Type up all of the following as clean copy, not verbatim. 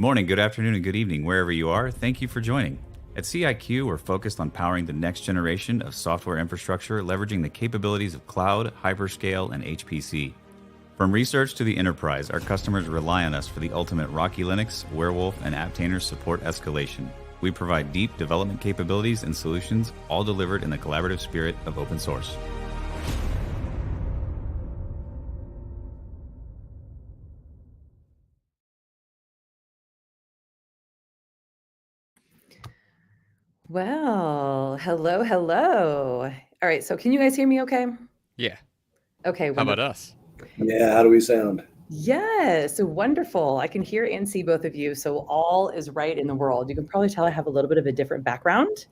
morning, good afternoon, and good evening, wherever you are. Thank you for joining. At CIQ, we're focused on powering the next generation of software infrastructure, leveraging the capabilities of cloud, hyperscale, and HPC. From research to the enterprise, our customers rely on us for the ultimate Rocky Linux, Werewolf, and Apptainer support escalation. We provide deep development capabilities and solutions, all delivered in the collaborative spirit of open source. Well, hello, hello. All right, so can you guys hear me okay? Yeah. Okay, How about wonderful. us? Yeah, how do we sound? Yes, wonderful. I can hear and see both of you, so all is right in the world. You can probably tell I have a little bit of a different background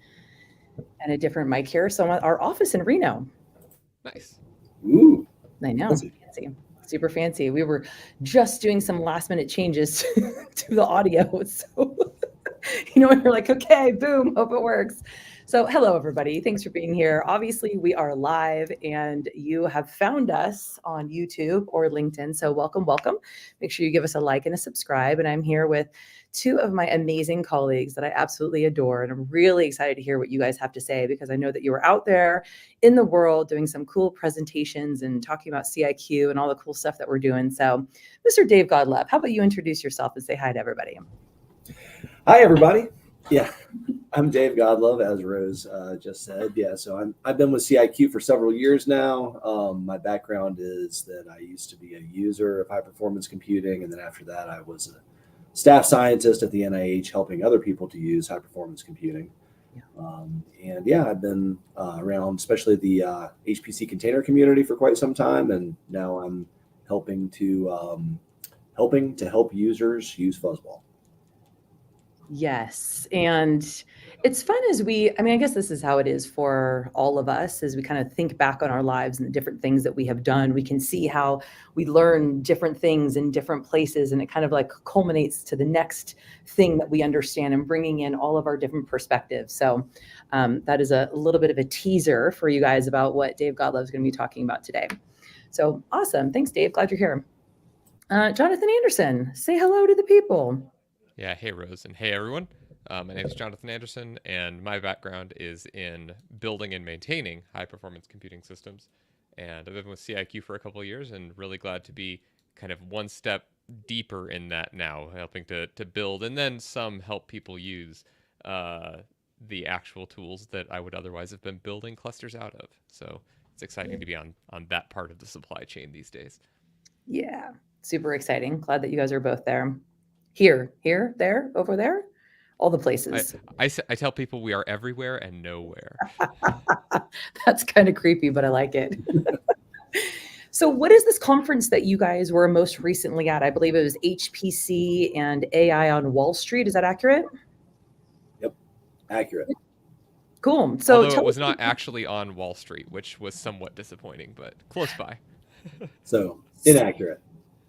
and a different mic here. So I'm at our office in Reno. Nice. Ooh, I know, fancy. fancy, super fancy. We were just doing some last minute changes to the audio, so when you're like, okay, boom, hope it works. So, hello, everybody. Thanks for being here. Obviously, we are live and you have found us on YouTube or LinkedIn. So, welcome, welcome. Make sure you give us a like and a subscribe. And I'm here with two of my amazing colleagues that I absolutely adore. And I'm really excited to hear what you guys have to say because I know that you are out there in the world doing some cool presentations and talking about CIQ and all the cool stuff that we're doing. So, Mr. Dave Godlove, how about you introduce yourself and say hi to everybody? Hi, everybody. Yeah, I'm Dave Godlove, as Rose just said. Yeah, so I've been with CIQ for several years now. My background is that I used to be a user of high performance computing, and then after that, I was a staff scientist at the NIH, helping other people to use high performance computing. And yeah, I've been around, especially the HPC container community, for quite some time, and now I'm helping to help users use Fuzzball. Yes. And it's fun I guess this is how it is for all of us as we kind of think back on our lives and the different things that we have done. We can see how we learn different things in different places, and it kind of like culminates to the next thing that we understand and bringing in all of our different perspectives. So that is a little bit of a teaser for you guys about what Dave Godlove is going to be talking about today. So awesome. Thanks, Dave. Glad you're here. Jonathan Anderson, say hello to the people. Yeah. Hey, Rose, and hey, everyone. My name is Jonathan Anderson, and my background is in building and maintaining high-performance computing systems. And I've been with CIQ for a couple of years, and really glad to be kind of one step deeper in that now, helping to build and then some help people use the actual tools that I would otherwise have been building clusters out of. So it's exciting to be on that part of the supply chain these days. Yeah, super exciting. Glad that you guys are both there. Here, there, over there, all the places. I tell people we are everywhere and nowhere. That's kind of creepy, but I like it. So what is this conference that you guys were most recently at? I believe it was HPC and AI on Wall Street. Is that accurate? Yep, accurate. Cool. So although it was not actually on Wall Street, which was somewhat disappointing, but close by. So inaccurate.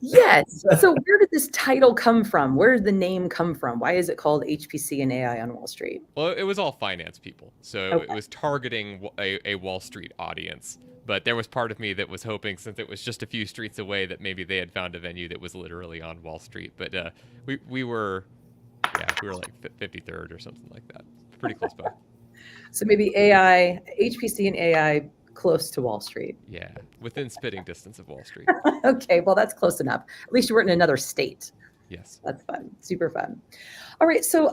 Yes. So where did this title come from? Where did the name come from? Why is it called HPC and AI on Wall Street? Well, it was all finance people. So Okay. it was targeting a Wall Street audience. But there was part of me that was hoping, since it was just a few streets away, that maybe they had found a venue that was literally on Wall Street. But we were like 53rd or something like that. Pretty close by. So maybe AI, HPC and AI close to Wall Street. Yeah, within spitting distance of Wall Street. Okay, well, that's close enough. At least you weren't in another state. Yes. That's fun. Super fun. All right, so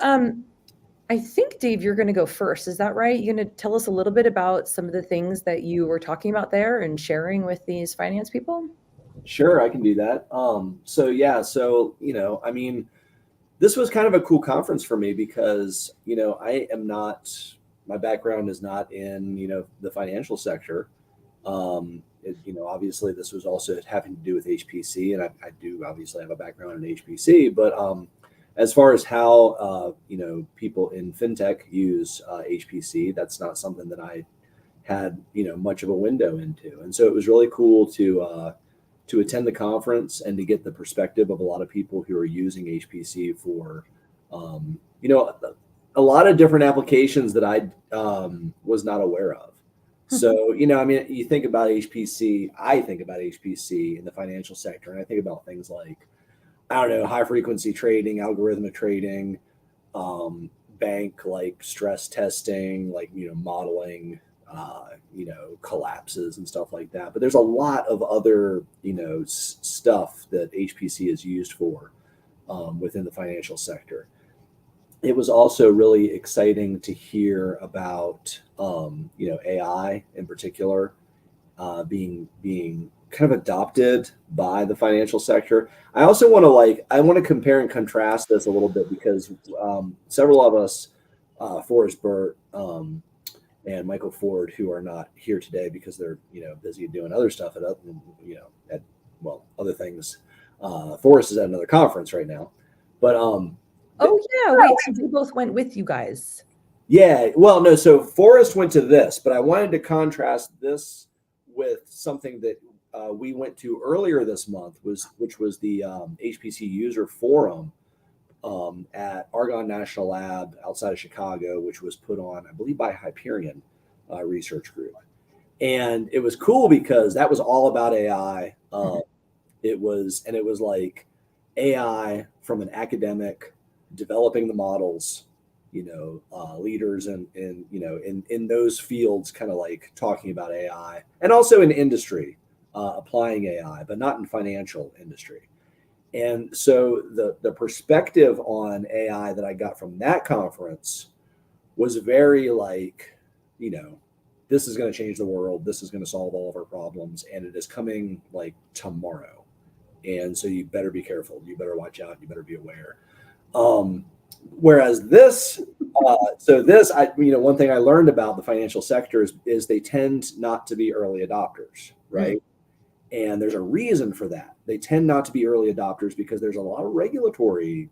I think, Dave, you're going to go first. Is that right? You're going to tell us a little bit about some of the things that you were talking about there and sharing with these finance people? Sure, I can do that. This was kind of a cool conference for me because my background is not in the financial sector. Obviously this was also having to do with HPC, and I do obviously have a background in HPC, but as far as how people in fintech use HPC, that's not something that I had much of a window into, and so it was really cool to attend the conference and to get the perspective of a lot of people who are using HPC for a lot of different applications that I was not aware of. So, you think about HPC, I think about HPC in the financial sector, and I think about things like I don't know, high frequency trading, algorithmic trading, bank like stress testing, like, modeling, collapses and stuff like that. But there's a lot of other, stuff that HPC is used for within the financial sector. It was also really exciting to hear about, AI in particular being kind of adopted by the financial sector. I also want to compare and contrast this a little bit because several of us, Forrest Burt and Michael Ford, who are not here today because they're busy doing other stuff at other things. Forrest is at another conference right now, but oh yeah, wait, so they both went with you guys? yeah, well, no, so Forrest went to this, but I wanted to contrast this with something that we went to earlier this month, which was the HPC user forum at Argonne National Lab outside of Chicago, which was put on, I believe, by Hyperion Research Group. And it was cool because that was all about AI. It was like AI from an academic, developing the models, leaders in those fields, kind of like talking about AI, and also in industry, applying AI, but not in financial industry. And so the perspective on AI that I got from that conference was very like, this is going to change the world. This is going to solve all of our problems. And it is coming like tomorrow. And so you better be careful. You better watch out. You better be aware. Whereas this, one thing I learned about the financial sector is they tend not to be early adopters, right? Mm-hmm. And there's a reason for that. They tend not to be early adopters because there's a lot of regulatory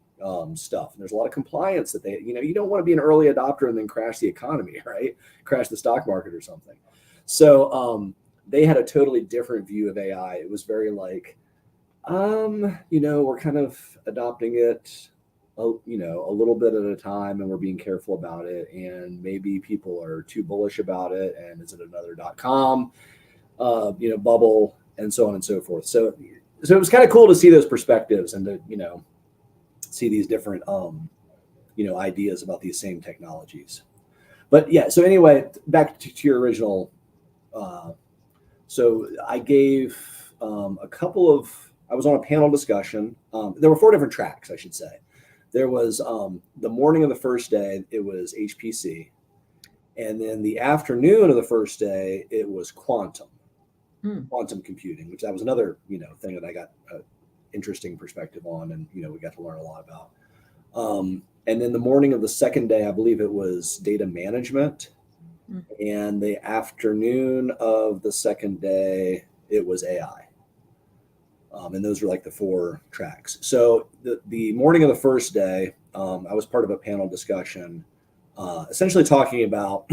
stuff. And there's a lot of compliance that you don't want to be an early adopter and then crash the economy, right? Crash the stock market or something. So they had a totally different view of AI. It was very like, we're kind of adopting it, a little bit at a time, and we're being careful about it. And maybe people are too bullish about it. And is it another .com, bubble, and so on and so forth. So it was kind of cool to see those perspectives and to, see these different, ideas about these same technologies. But yeah, so anyway, back to your original. So I gave I was on a panel discussion. There were 4 different tracks, I should say. There was the morning of the first day, it was HPC. And then the afternoon of the first day, it was quantum computing, which that was another, thing that I got an interesting perspective on. And, we got to learn a lot about. And then the morning of the second day, I believe it was data management. And the afternoon of the second day, it was AI. And those were like the 4 tracks. So the morning of the first day, I was part of a panel discussion, essentially talking about,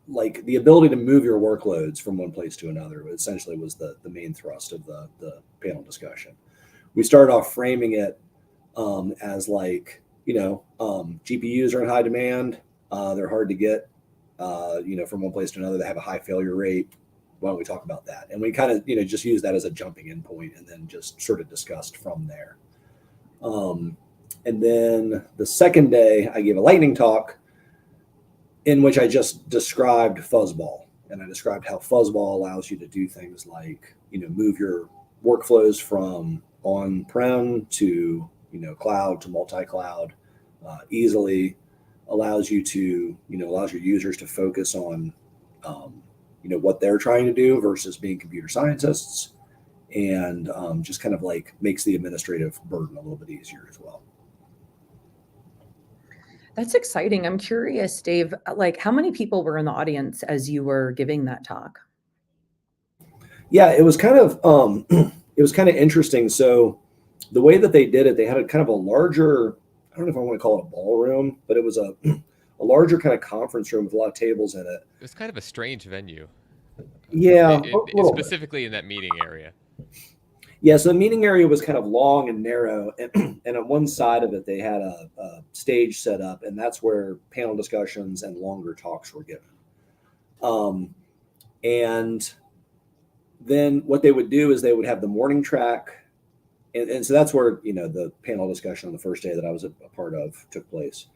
like the ability to move your workloads from one place to another. Essentially was the main thrust of the panel discussion. We started off framing it as like, GPUs are in high demand. They're hard to get, from one place to another. They have a high failure rate. Why don't we talk about that? And we kind of, just use that as a jumping in point and then just sort of discussed from there. And then the second day, I gave a lightning talk in which I just described fuzzball. And I described how fuzzball allows you to do things like, move your workflows from on-prem to, cloud to multi-cloud easily, allows you to, allows your users to focus on, what they're trying to do versus being computer scientists, and just kind of like makes the administrative burden a little bit easier as well. That's exciting. I'm curious, Dave, like how many people were in the audience as you were giving that talk? Yeah, it was kind of interesting. So the way that they did it, they had a kind of a larger, I don't know if I want to call it a ballroom, but it was a larger kind of conference room with a lot of tables in it. It was kind of a strange venue. Yeah. Specifically in that meeting area. Yeah, so the meeting area was kind of long and narrow, and on one side of it, they had a stage set up, and that's where panel discussions and longer talks were given. And then what they would do is they would have the morning track and so that's where, the panel discussion on the first day that I was a part of took place.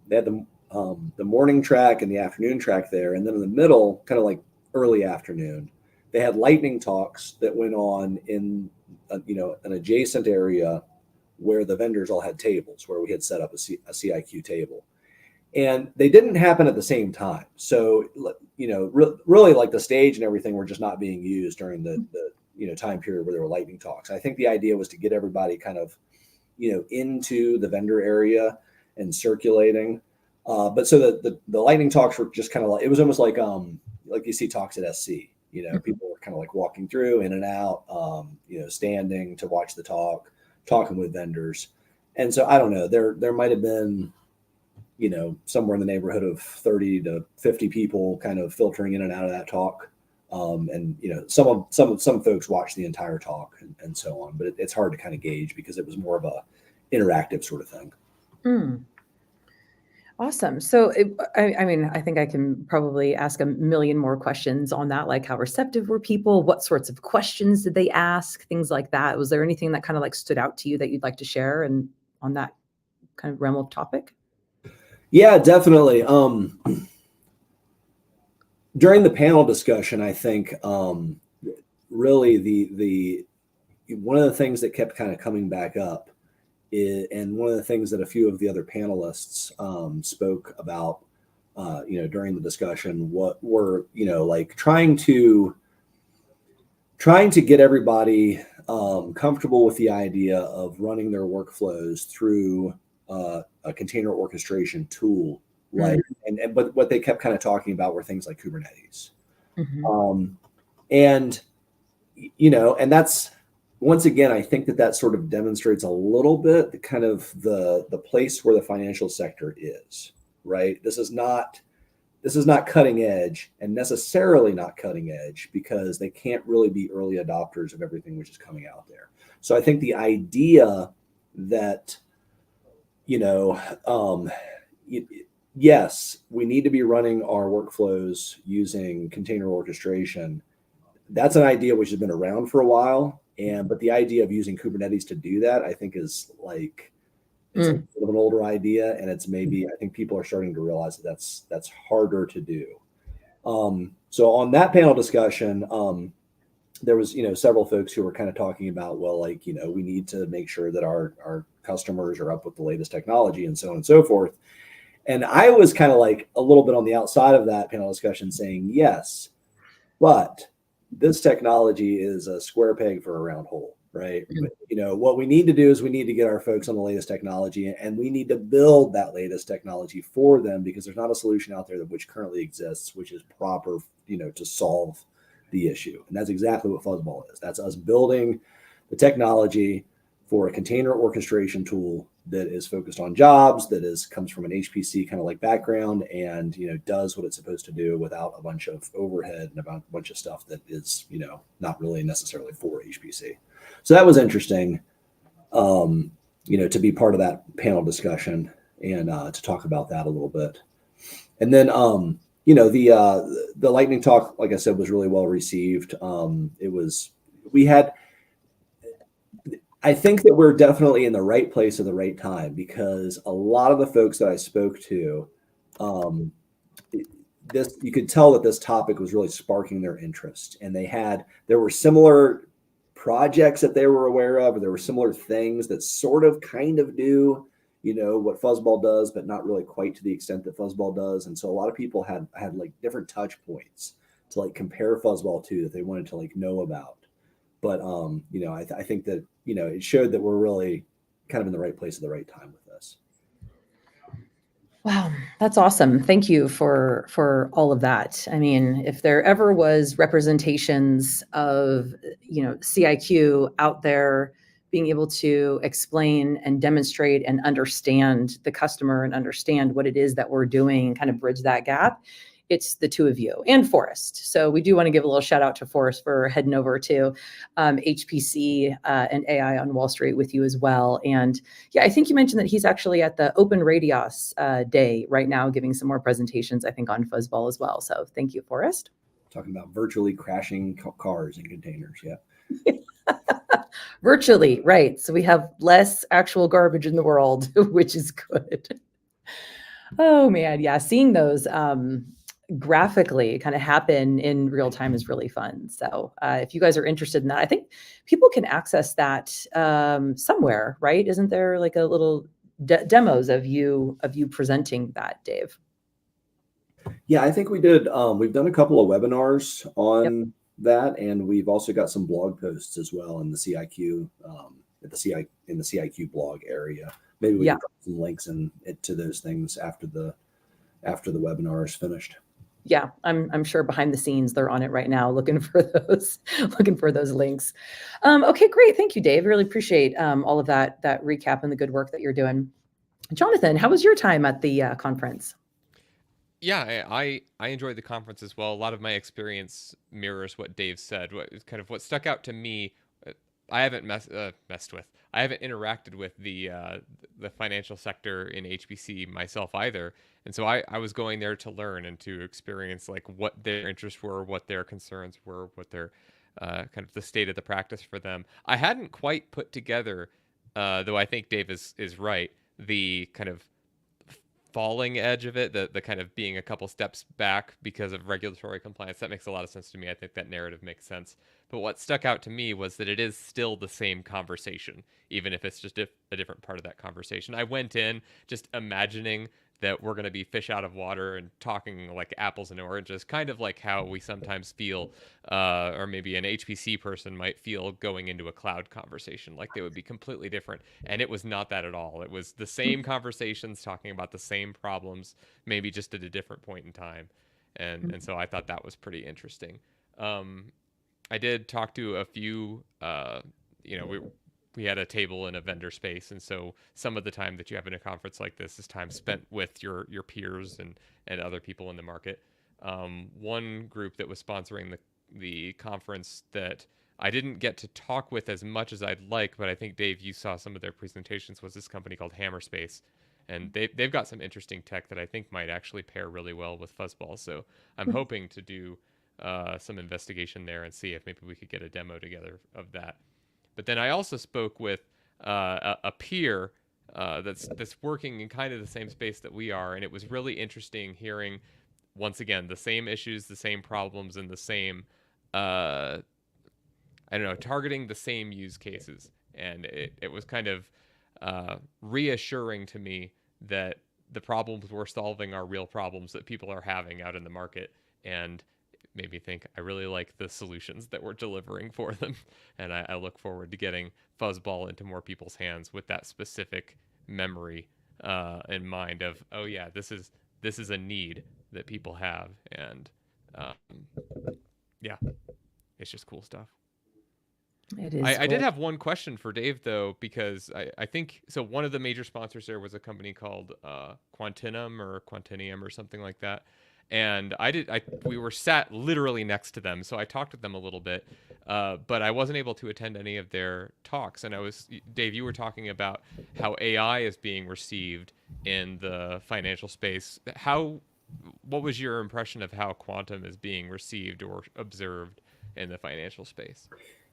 They had the morning track and the afternoon track there, and then in the middle, kind of like early afternoon, they had lightning talks that went on in an adjacent area where the vendors all had tables, where we had set up a CIQ table, and they didn't happen at the same time. So really, like, the stage and everything were just not being used during the time period where there were lightning talks. I think the idea was to get everybody kind of into the vendor area and circulating. But so the lightning talks were just kind of like, it was almost like you see talks at SC. People were kind of like walking through, in and out, standing to watch the talk, talking with vendors. And so I don't know, there might have been, somewhere in the neighborhood of 30 to 50 people kind of filtering in and out of that talk. And some folks watched the entire talk and so on, but it's hard to kind of gauge because it was more of a interactive sort of thing. Mm. Awesome. So, I think I can probably ask a million more questions on that, like how receptive were people? What sorts of questions did they ask? Things like that. Was there anything that kind of like stood out to you that you'd like to share and on that kind of realm of topic? Yeah, definitely. During the panel discussion, I think really the one of the things that kept kind of coming back up and one of the things that a few of the other panelists spoke about, during the discussion, what were, like trying to get everybody comfortable with the idea of running their workflows through a container orchestration tool, like, but what they kept kind of talking about were things like Kubernetes, and that's. Once again, I think that sort of demonstrates a little bit the kind of the place where the financial sector is, right? This is not cutting edge, and necessarily not cutting edge because they can't really be early adopters of everything which is coming out there. So I think the idea that, yes, we need to be running our workflows using container orchestration. That's an idea which has been around for a while. But the idea of using Kubernetes to do that, I think, is like, it's a bit of an older idea, and it's maybe, I think people are starting to realize that that's harder to do. So on that panel discussion, there was several folks who were kind of talking about, well, like, we need to make sure that our customers are up with the latest technology and so on and so forth. And I was kind of like a little bit on the outside of that panel discussion, saying yes, but this technology is a square peg for a round hole, right? But, what we need to do is we need to get our folks on the latest technology, and we need to build that latest technology for them, because there's not a solution out there which currently exists, which is proper, to solve the issue. And that's exactly what Fuzzball is. That's us building the technology for a container orchestration tool that is focused on jobs, comes from an HPC kind of like background, and does what it's supposed to do without a bunch of overhead and a bunch of stuff that is not really necessarily for HPC. So that was interesting, to be part of that panel discussion and to talk about that a little bit. And then the lightning talk, like I said, was really well received. I think that we're definitely in the right place at the right time, because a lot of the folks that I spoke to, you could tell that this topic was really sparking their interest, and there were similar projects that they were aware of, or there were similar things that sort of kind of do, what Fuzzball does, but not really quite to the extent that Fuzzball does. And so a lot of people had like different touch points to like compare Fuzzball to, that they wanted to like know about. But I think that it showed that we're really kind of in the right place at the right time with this. Wow, that's awesome. Thank you for all of that. I mean, if there ever was representations of CIQ out there being able to explain and demonstrate and understand the customer and understand what it is that we're doing and kind of bridge that gap, it's the two of you and Forrest. So we do want to give a little shout out to Forrest for heading over to HPC and AI on Wall Street with you as well. And yeah, I think you mentioned that he's actually at the Open Radios Day right now, giving some more presentations, I think, on Fuzzball as well. So thank you, Forrest. Talking about virtually crashing cars and containers. Yeah. Virtually, right. So we have less actual garbage in the world, which is good. Oh man, yeah, seeing those graphically kind of happen in real time is really fun. So if you guys are interested in that, I think people can access that somewhere, right? Isn't there like a little demos of you presenting that, Dave? Yeah, I think we did. We've done a couple of webinars Yep. on that, and we've also got some blog posts as well in the CIQ in the CIQ blog area. Maybe we Yeah. can put some links to those things after the webinar is finished. Yeah, I'm sure behind the scenes they're on it right now, looking for those links. Okay, great, thank you, Dave. Really appreciate all of that recap and the good work that you're doing. Jonathan, how was your time at the conference? Yeah, I enjoyed the conference as well. A lot of my experience mirrors what Dave said. What stuck out to me, I haven't messed with. I haven't interacted with the financial sector in HPC myself either, and so I was going there to learn and to experience like what their interests were, what their concerns were, what their kind of the state of the practice for them. I hadn't quite put together, though I think Dave is right, the kind of falling edge of it, the kind of being a couple steps back because of regulatory compliance. That makes a lot of sense to me. I think that narrative makes sense. But what stuck out to me was that it is still the same conversation, even if it's just a different part of that conversation. I went in just imagining that we're going to be fish out of water and talking like apples and oranges, kind of like how we sometimes feel, or maybe an HPC person might feel going into a cloud conversation, like they would be completely different. And it was not that at all. It was the same conversations talking about the same problems, maybe just at a different point in time. And so I thought that was pretty interesting. I did talk to a few, we had a table in a vendor space, and so some of the time that you have in a conference like this is time spent with your peers and other people in the market. One group that was sponsoring the conference that I didn't get to talk with as much as I'd like, but I think Dave, you saw some of their presentations, was this company called Hammerspace, and they've got some interesting tech that I think might actually pair really well with Fuzzball. So I'm hoping to do some investigation there and see if maybe we could get a demo together of that. But then I also spoke with a peer that's working in kind of the same space that we are, and it was really interesting hearing, once again, the same issues, the same problems, and the same, targeting the same use cases. And it was kind of reassuring to me that the problems we're solving are real problems that people are having out in the market, and made me think I really like the solutions that we're delivering for them. And I look forward to getting Fuzzball into more people's hands with that specific memory in mind of, oh yeah, this is a need that people have. And yeah, it's just cool stuff. It is. I did have one question for Dave though, because I think, so one of the major sponsors there was a company called Quantinum or something like that. And we were sat literally next to them, so I talked with them a little bit, but I wasn't able to attend any of their talks. And Dave, you were talking about how AI is being received in the financial space. What was your impression of how quantum is being received or observed in the financial space?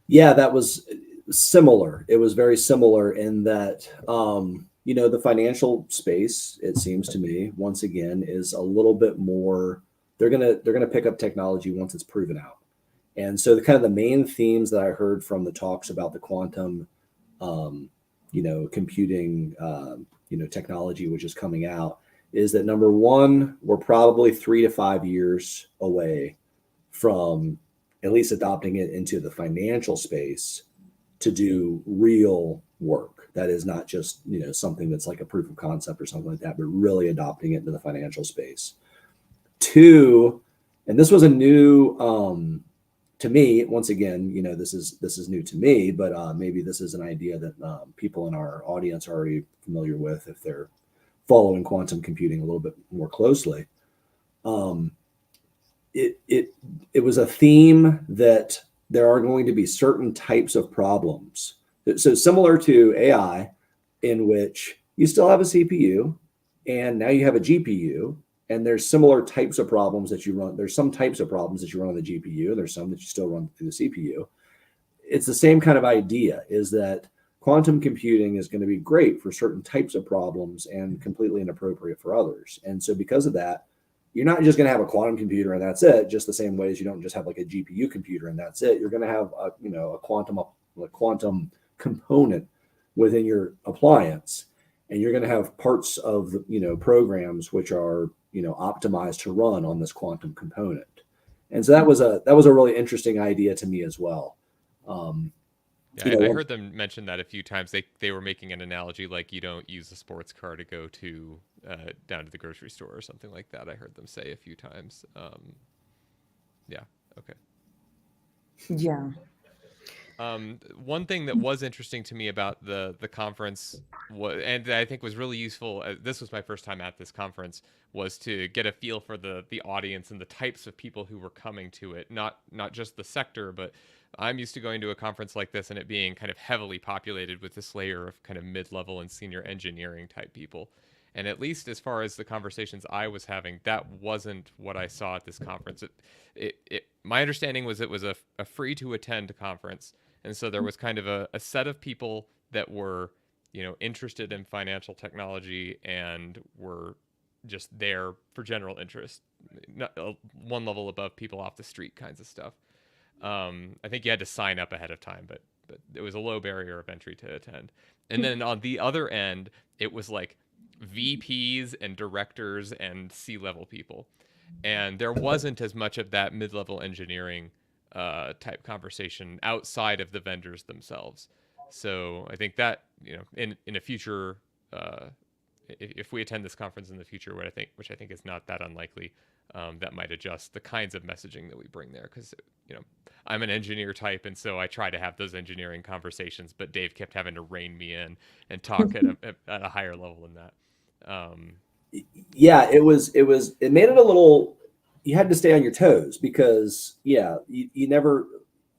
Yeah, that was similar. It was very similar in that, the financial space, it seems to me, once again, is a little bit more, they're gonna pick up technology once it's proven out. And so the main themes that I heard from the talks about the quantum, computing, technology, which is coming out, is that number one, we're probably 3 to 5 years away from at least adopting it into the financial space to do real work. That is not just, something that's like a proof of concept or something like that, but really adopting it into the financial space. Two, and this was a new, to me, once again, this is new to me, but maybe this is an idea that people in our audience are already familiar with if they're following quantum computing a little bit more closely. It was a theme that there are going to be certain types of problems. So similar to AI, in which you still have a CPU and now you have a GPU, and there's similar types of problems that you run. There's some types of problems that you run on the GPU. There's some that you still run through the CPU. it's the same kind of idea, is that quantum computing is going to be great for certain types of problems and completely inappropriate for others. And so because of that, you're not just going to have a quantum computer and that's it, just the same way as you don't just have like a GPU computer and that's it. You're going to have a quantum component within your appliance, and you're going to have parts of the programs which are optimized to run on this quantum component. And so that was a really interesting idea to me as well. Yeah, I heard them mention that a few times. They were making an analogy like you don't use a sports car to go to down to the grocery store or something like that. I heard them say a few times. Yeah. Okay. Yeah. One thing that was interesting to me about the conference and I think was really useful, this was my first time at this conference, was to get a feel for the audience and the types of people who were coming to it, not just the sector, but I'm used to going to a conference like this and it being kind of heavily populated with this layer of kind of mid-level and senior engineering type people. And at least as far as the conversations I was having, that wasn't what I saw at this conference. My understanding was it was a free to attend conference. And so there was kind of a set of people that were, interested in financial technology and were just there for general interest, one level above people off the street kinds of stuff. I think you had to sign up ahead of time, but it was a low barrier of entry to attend. And then on the other end, it was like VPs and directors and C-level people. And there wasn't as much of that mid-level engineering type conversation outside of the vendors themselves. So I think that, in a future, if we attend this conference in the future, which I think is not that unlikely, that might adjust the kinds of messaging that we bring there. Because, I'm an engineer type, and so I try to have those engineering conversations, but Dave kept having to rein me in and talk at a higher level than that. Yeah, it made it a little, you had to stay on your toes because you never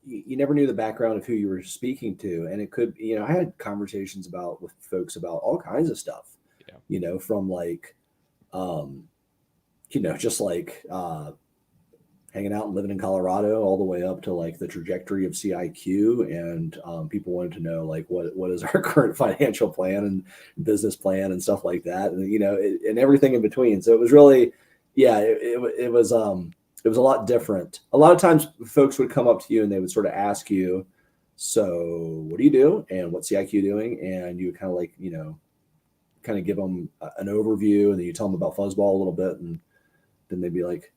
knew the background of who you were speaking to. And it could, I had conversations with folks about all kinds of stuff, from like, just like, hanging out and living in Colorado all the way up to like the trajectory of CIQ. And people wanted to know like, what is our current financial plan and business plan and stuff like that. And, and everything in between. So it was really, it was a lot different. A lot of times folks would come up to you and they would sort of ask you, so what do you do? And what's CIQ doing? And you would kind of like, kind of give them an overview, and then you tell them about Fuzzball a little bit. And then they'd be like,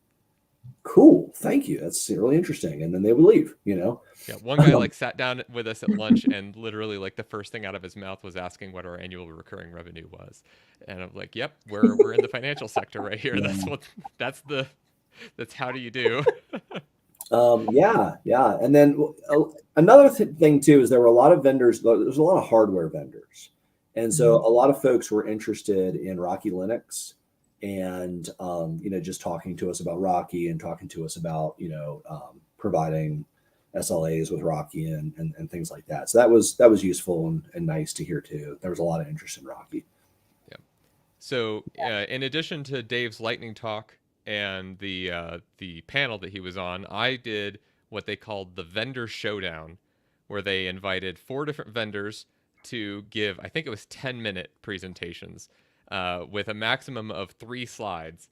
cool, thank you, that's really interesting, and then they would leave. Yeah, one guy like sat down with us at lunch and literally like the first thing out of his mouth was asking what our annual recurring revenue was, and I'm like, yep, we're in the financial sector right here. That's how do you do. Yeah, and then another thing too is there were a lot of vendors. There's a lot of hardware vendors, and so a lot of folks were interested in Rocky Linux, and just talking to us about Rocky and talking to us about providing SLAs with Rocky and things like that. So that was useful and nice to hear too. There was a lot of interest in Rocky. Yeah. So in addition to Dave's lightning talk and the panel that he was on, I did what they called the vendor showdown, where they invited 4 different vendors to give, I think it was 10-minute presentations. With a maximum of 3 slides,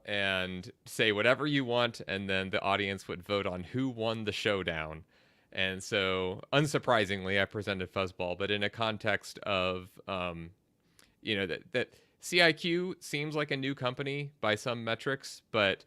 and say whatever you want, and then the audience would vote on who won the showdown. And so, unsurprisingly, I presented Fuzzball, but in a context of, that CIQ seems like a new company by some metrics, but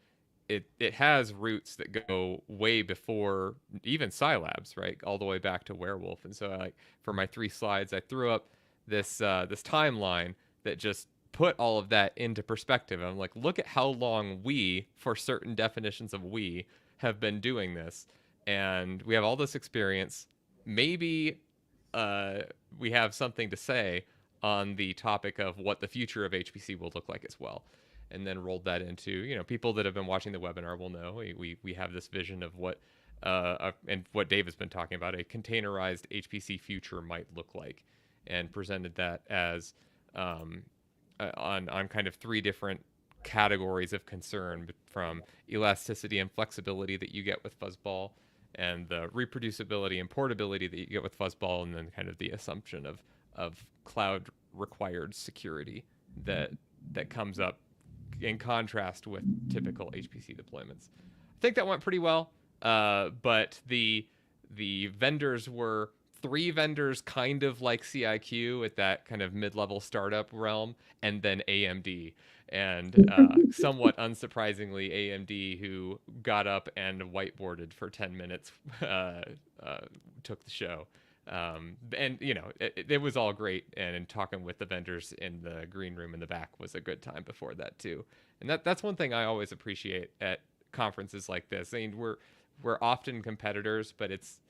it has roots that go way before even Scilabs, right? All the way back to Werewolf. And so, for my 3 slides, I threw up this timeline that just put all of that into perspective. I'm like, look at how long we, for certain definitions of we, have been doing this. And we have all this experience. Maybe we have something to say on the topic of what the future of HPC will look like as well. And then rolled that into, people that have been watching the webinar will know we have this vision of what, and what Dave has been talking about, a containerized HPC future might look like, and presented that as on kind of 3 different categories of concern, from elasticity and flexibility that you get with Fuzzball, and the reproducibility and portability that you get with Fuzzball, and then kind of the assumption of cloud required security that comes up in contrast with typical HPC deployments. I think that went pretty well, but the vendors were 3 vendors, kind of like CIQ at that kind of mid-level startup realm, and then AMD. And somewhat unsurprisingly, AMD, who got up and whiteboarded for 10 minutes, took the show. And, you know, it was all great. And talking with the vendors in the green room in the back was a good time before that, too. And that's one thing I always appreciate at conferences like this. I mean, we're often competitors, but it's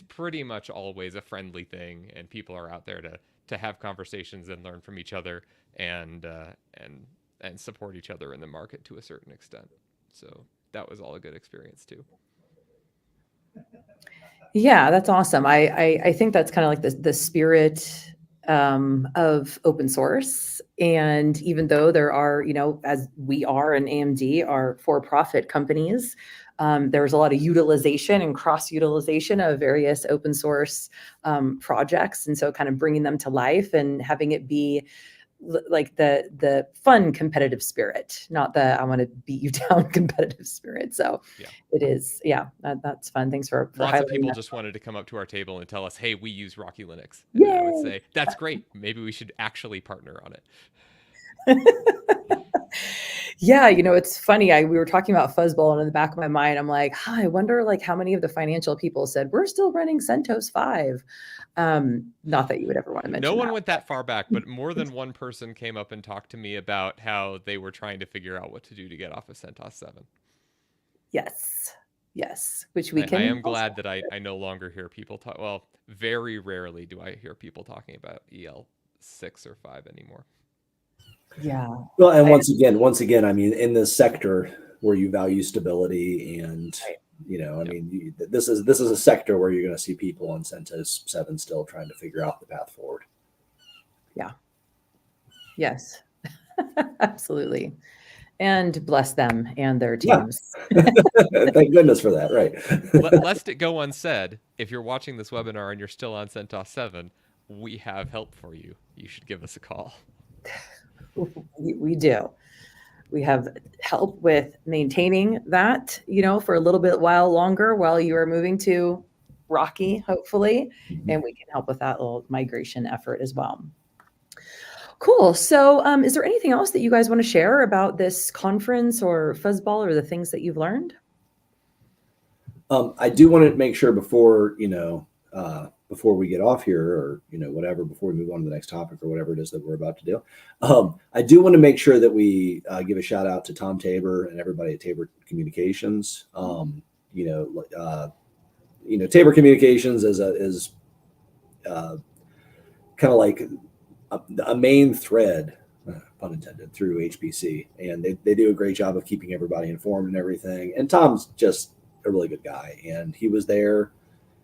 pretty much always a friendly thing, and people are out there to have conversations and learn from each other and support each other in the market to a certain extent. So that was all a good experience too. Yeah, that's awesome. I think that's kind of like the spirit of open source. And even though there are, you know, as we are and AMD are for-profit companies, there's a lot of utilization and cross-utilization of various open source projects. And so kind of bringing them to life and having it be like the fun competitive spirit, not the I want to beat you down competitive spirit. So yeah, it is. Yeah, that's fun. Thanks for lots of people that. just wanted to come up to our table and tell us, hey, we use Rocky Linux. And I would say, that's great. Maybe we should actually partner on it. Yeah, you know, it's funny. We were talking about Fuzzball, and in the back of my mind, I'm like, I wonder like how many of the financial people said we're still running CentOS 5. Not that you would ever want to mention. No one that. went that far back, but more than one person came up and talked to me about how they were trying to figure out what to do to get off of CentOS 7. Yes, which we can. I am glad that I no longer hear people talk. Well, very rarely do I hear people talking about EL6 or 5 anymore. Yeah. Well, and once again, I mean, in this sector where you value stability and, you know, I mean, this is a sector where you're going to see people on CentOS 7 still trying to figure out the path forward. Yeah. Yes, absolutely. And bless them and their teams. Yeah. Thank goodness for that. Right. Lest it go unsaid, if you're watching this webinar and you're still on CentOS 7, we have help for you. You should give us a call. We do. We have help with maintaining that, you know, for a little bit while longer while you are moving to Rocky, hopefully, and we can help with that little migration effort as well. Cool. So is there anything else that you guys want to share about this conference or Fuzzball or the things that you've learned? I do want to make sure before, you know, before we get off here or, you know, whatever, before we move on to the next topic or whatever it is that we're about to do. I do want to make sure that we give a shout out to Tom Tabor and everybody at Tabor Communications. You know, Tabor Communications is kind of like a main thread, pun intended, through HPC. And they do a great job of keeping everybody informed and everything. And Tom's just a really good guy. And he was there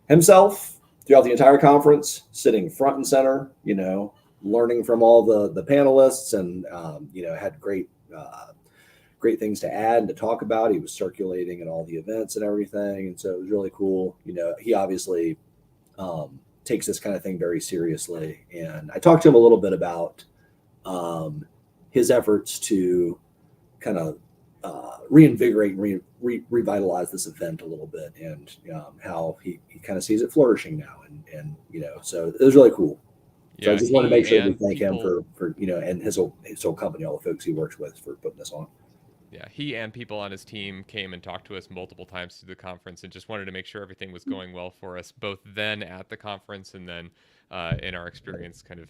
himself throughout the entire conference, sitting front and center, you know, learning from all the panelists and, you know, had great things to add and to talk about. He was circulating at all the events and everything. And so it was really cool. You know, he obviously takes this kind of thing very seriously. And I talked to him a little bit about his efforts to kind of reinvigorate and revitalize this event a little bit, and how he kind of sees it flourishing now, and you know, so it was really cool. Yeah, so I just want to make sure we thank him for you know, and his whole company, all the folks he works with, for putting this on. Yeah, he and people on his team came and talked to us multiple times through the conference and just wanted to make sure everything was going well for us, both then at the conference and then in our experience kind of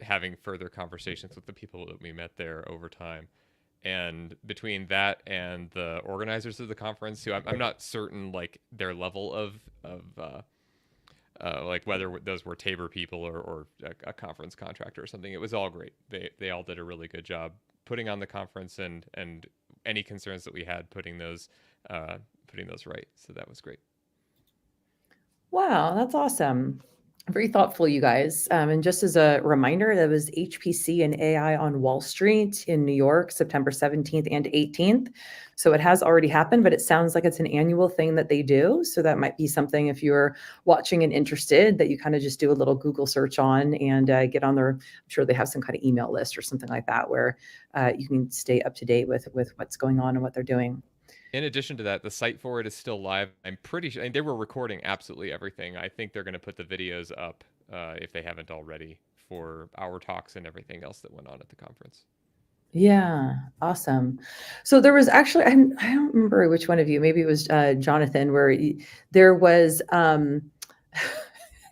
having further conversations with the people that we met there over time. And between that and the organizers of the conference, who I'm not certain like their level of like whether those were Tabor people or a conference contractor or something, it was all great. They all did a really good job putting on the conference and any concerns that we had putting those right. So that was great. Wow, that's awesome. Very thoughtful, you guys. And just as a reminder, that was HPC and AI on Wall Street in New York, September 17th and 18th. So it has already happened, but it sounds like it's an annual thing that they do. So that might be something, if you're watching and interested, that you kind of just do a little Google search on and get on their, I'm sure they have some kind of email list or something like that, where you can stay up to date with what's going on and what they're doing. In addition to that, the site for it is still live. I'm pretty sure, and they were recording absolutely everything. I think they're going to put the videos up if they haven't already for our talks and everything else that went on at the conference. Yeah, awesome. So there was actually, I don't remember which one of you, maybe it was Jonathan, where there was,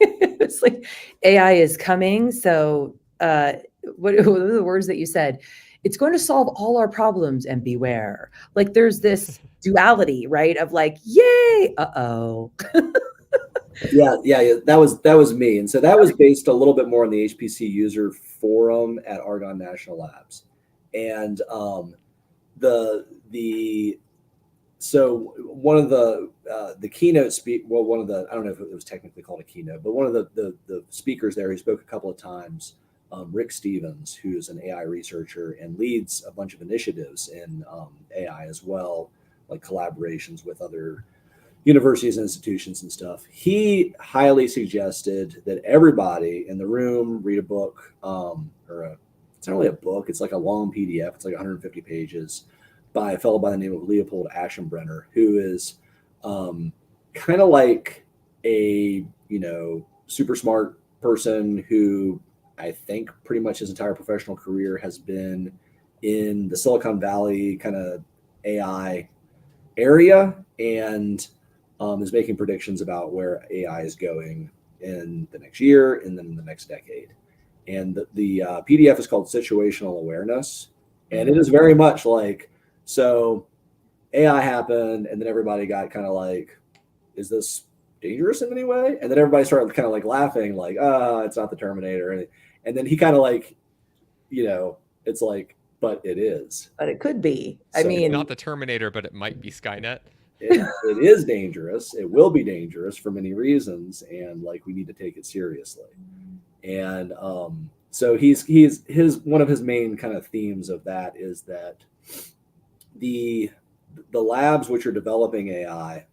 it's like AI is coming. So what were the words that you said? It's going to solve all our problems and beware. Like there's this duality, right? Of like, yay, uh-oh. Yeah. That was me, and so that was based a little bit more on the HPC user forum at Argonne National Labs, and the so one of the keynote one of the, I don't know if it was technically called a keynote, but one of the speakers there, he spoke a couple of times. Rick Stevens, who's an AI researcher and leads a bunch of initiatives in AI as well, like collaborations with other universities and institutions and stuff. He highly suggested that everybody in the room read a book, it's not really a book, it's like a long PDF, it's like 150 pages, by a fellow by the name of Leopold Aschenbrenner, who is kind of like a super smart person who I think pretty much his entire professional career has been in the Silicon Valley kind of AI area, and is making predictions about where AI is going in the next year and then in the next decade. And the PDF is called Situational Awareness, and it is very much like, so AI happened, and then everybody got kind of like, is this dangerous in any way? And then everybody started kind of like laughing, like, it's not the Terminator. And then he kind of like, it's like, but it is. But it could be. So, I mean, Not the Terminator, but it might be Skynet. it is dangerous. It will be dangerous for many reasons, and like we need to take it seriously. And so he's his one of his main kind of themes of that is that the labs which are developing AI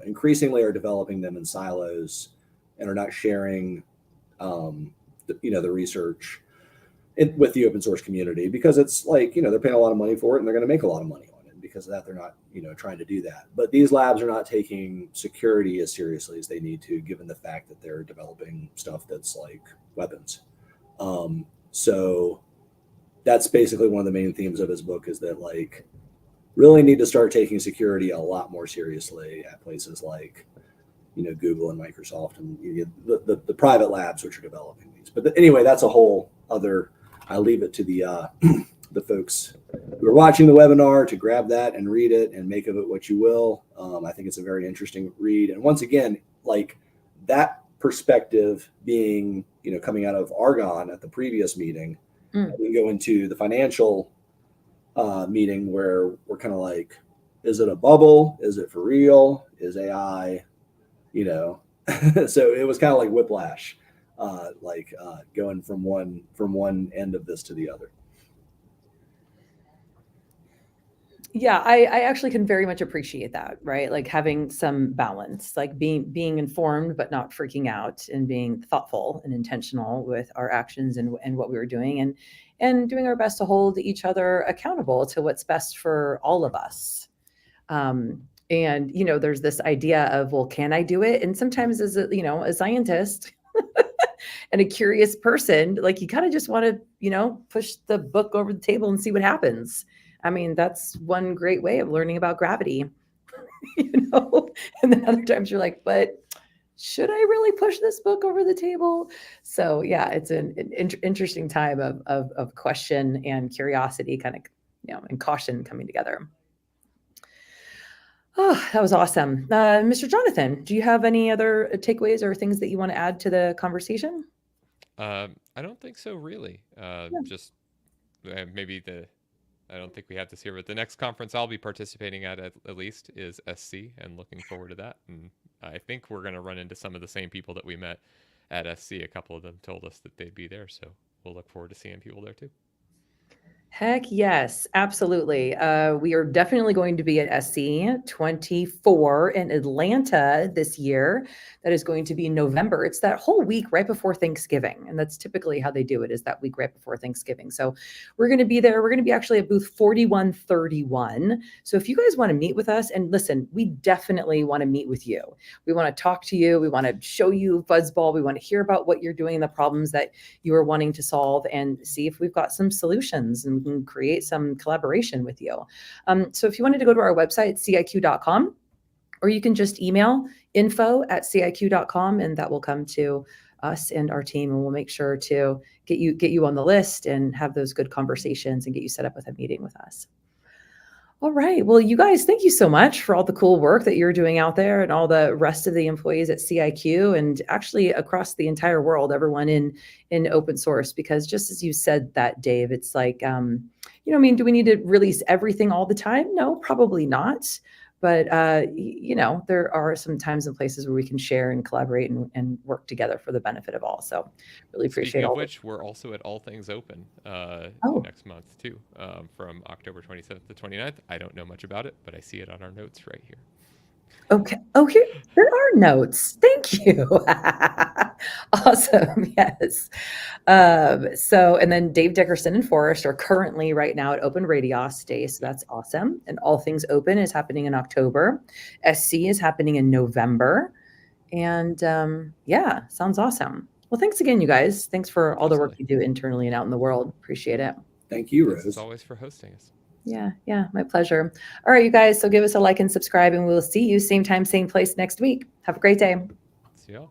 increasingly are developing them in silos and are not sharing the research with the open source community, because it's like, they're paying a lot of money for it and they're going to make a lot of money on it. Because of that, they're not trying to do that. But these labs are not taking security as seriously as they need to, given the fact that they're developing stuff that's like weapons. So that's basically one of the main themes of his book, is that like really need to start taking security a lot more seriously at places like Google and Microsoft and the private labs which are developing these. But anyway, that's a whole other. I leave it to the folks who are watching the webinar to grab that and read it and make of it what you will. I think it's a very interesting read, and once again, like that perspective being coming out of Argonne at the previous meeting, we go into the financial meeting where we're kind of like, is it a bubble? Is it for real? Is AI, so it was kind of like whiplash, going from one end of this to the other. Yeah, I actually can very much appreciate that, right? Like having some balance, like being informed but not freaking out, and being thoughtful and intentional with our actions and what we were doing, and doing our best to hold each other accountable to what's best for all of us. And there's this idea of, well, can I do it? And sometimes as a scientist and a curious person, like you kind of just want to, push the book over the table and see what happens. I mean, that's one great way of learning about gravity, and then other times you're like, but should I really push this book over the table? So yeah, it's an interesting time of question and curiosity, kind of, and caution coming together. Oh, that was awesome. Mr. Jonathan, do you have any other takeaways or things that you want to add to the conversation? I don't think so, really. Just maybe I don't think we have this here, but the next conference I'll be participating at least is SC, and looking forward to that. And I think we're going to run into some of the same people that we met at SC. A couple of them told us that they'd be there, so we'll look forward to seeing people there too. Heck yes, absolutely. We are definitely going to be at SC 24 in Atlanta this year. That is going to be in November. It's that whole week right before Thanksgiving. And that's typically how they do it, is that week right before Thanksgiving. So we're going to be there. We're going to be actually at booth 4131. So if you guys want to meet with us, and listen, we definitely want to meet with you. We want to talk to you. We want to show you Fuzzball. We want to hear about what you're doing and the problems that you are wanting to solve, and see if we've got some solutions and we can create some collaboration with you. So if you wanted to go to our website, ciq.com, or you can just email info@ciq.com, and that will come to us and our team, and we'll make sure to get you on the list and have those good conversations and get you set up with a meeting with us. All right. Well, you guys, thank you so much for all the cool work that you're doing out there, and all the rest of the employees at CIQ, and actually across the entire world, everyone in open source. Because just as you said that, Dave, it's like, I mean, do we need to release everything all the time? No, probably not. But, there are some times and places where we can share and collaborate and work together for the benefit of all. So really appreciate Speaking all of which, we're also at All Things Open next month too, from October 27th to 29th. I don't know much about it, but I see it on our notes right here. Okay. Oh, here there are notes. Thank you. Awesome. Yes. And then Dave Dickerson and Forrest are currently right now at Open Radios Day. So that's awesome. And All Things Open is happening in October. SC is happening in November. And sounds awesome. Well, thanks again, you guys. Thanks for all the work you do internally and out in the world. Appreciate it. Thank you, Rose. As always, for hosting us. Yeah, my pleasure. All right, you guys. So give us a like and subscribe, and we'll see you same time, same place next week. Have a great day. See y'all.